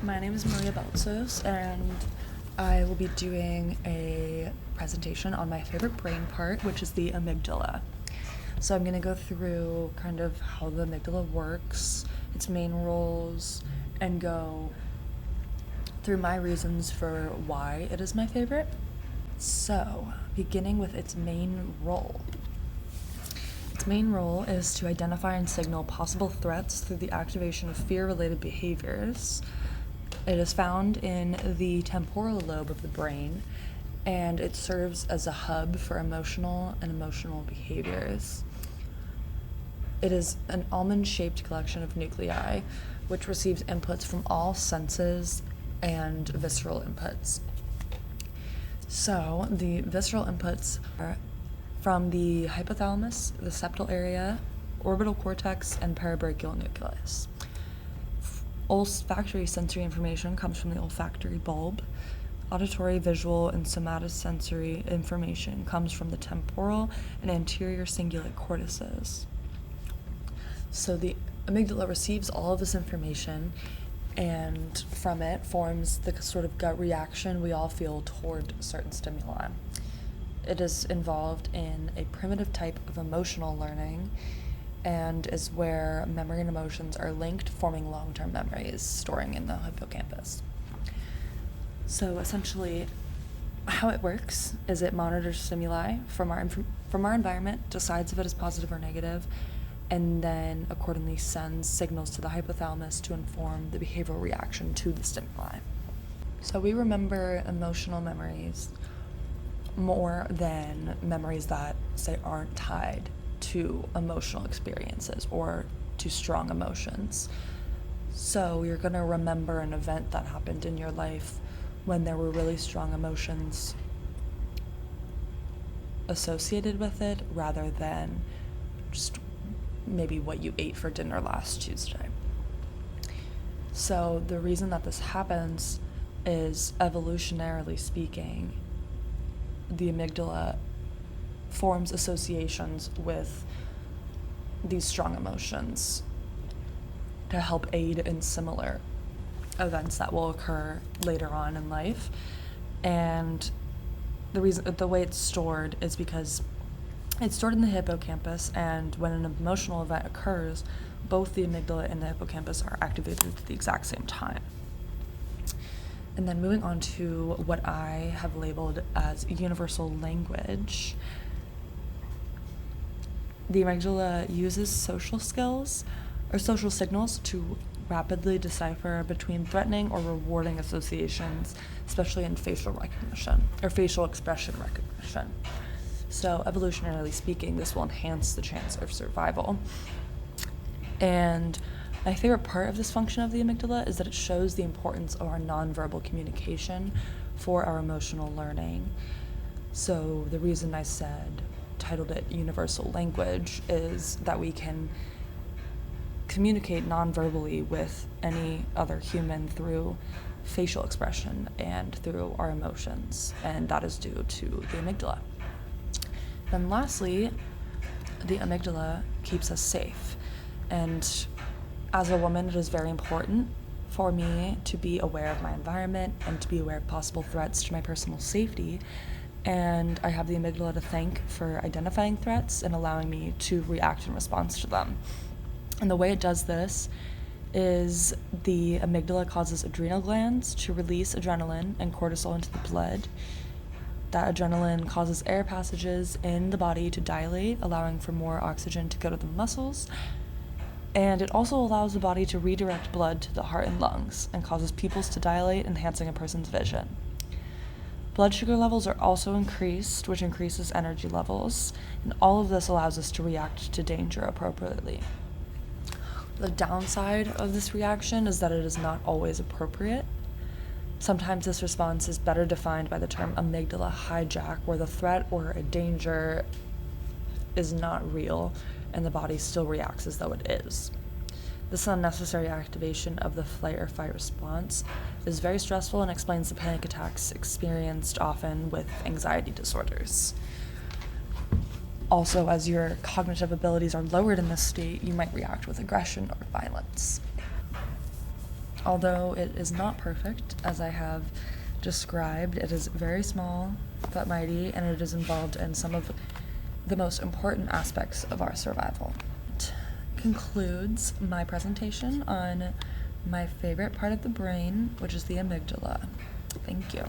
My name is Maria Beltsos, and I will be doing a presentation on my favorite brain part, which is the amygdala. So I'm going to go through kind of how the amygdala works, its main roles, and go through my reasons for why it is my favorite. So, beginning with its main role. Its main role is to identify and signal possible threats through the activation of fear-related behaviors. It is found in the temporal lobe of the brain, and it serves as a hub for emotional behaviors. It is an almond-shaped collection of nuclei, which receives inputs from all senses and visceral inputs. So, the visceral inputs are from the hypothalamus, the septal area, orbital cortex, and parabrachial nucleus. Olfactory sensory information comes from the olfactory bulb. Auditory, visual, and somatosensory information comes from the temporal and anterior cingulate cortices. So the amygdala receives all of this information, and from it forms the sort of gut reaction we all feel toward certain stimuli. It is involved in a primitive type of emotional learning and is where memory and emotions are linked, forming long-term memories, storing in the hippocampus. So essentially, how it works is it monitors stimuli from our environment, decides if it is positive or negative, and then accordingly sends signals to the hypothalamus to inform the behavioral reaction to the stimuli. So we remember emotional memories more than memories that, say, aren't tied to emotional experiences or to strong emotions. So you're going to remember an event that happened in your life when there were really strong emotions associated with it, rather than just maybe what you ate for dinner last Tuesday. So the reason that this happens is, evolutionarily speaking, the amygdala forms associations with these strong emotions to help aid in similar events that will occur later on in life. And the way it's stored is because it's stored in the hippocampus, and when an emotional event occurs, both the amygdala and the hippocampus are activated at the exact same time. And then moving on to what I have labeled as universal language. The amygdala uses social skills or social signals to rapidly decipher between threatening or rewarding associations, especially in facial recognition or facial expression recognition. So evolutionarily speaking, this will enhance the chance of survival. And my favorite part of this function of the amygdala is that it shows the importance of our nonverbal communication for our emotional learning. So the reason I titled it Universal Language is that we can communicate nonverbally with any other human through facial expression and through our emotions, and that is due to the amygdala. Then lastly, the amygdala keeps us safe, and as a woman, it is very important for me to be aware of my environment and to be aware of possible threats to my personal safety. And I have the amygdala to thank for identifying threats and allowing me to react in response to them. And the way it does this is the amygdala causes adrenal glands to release adrenaline and cortisol into the blood. That adrenaline causes air passages in the body to dilate, allowing for more oxygen to go to the muscles. And it also allows the body to redirect blood to the heart and lungs and causes pupils to dilate, enhancing a person's vision. Blood sugar levels are also increased, which increases energy levels, and all of this allows us to react to danger appropriately. The downside of this reaction is that it is not always appropriate. Sometimes this response is better defined by the term amygdala hijack, where the threat or a danger is not real and the body still reacts as though it is. This unnecessary activation of the flight or fight response is very stressful and explains the panic attacks experienced often with anxiety disorders. Also, as your cognitive abilities are lowered in this state, you might react with aggression or violence. Although it is not perfect, as I have described, it is very small but mighty, and it is involved in some of the most important aspects of our survival. It concludes my presentation on my favorite part of the brain, which is the amygdala. Thank you.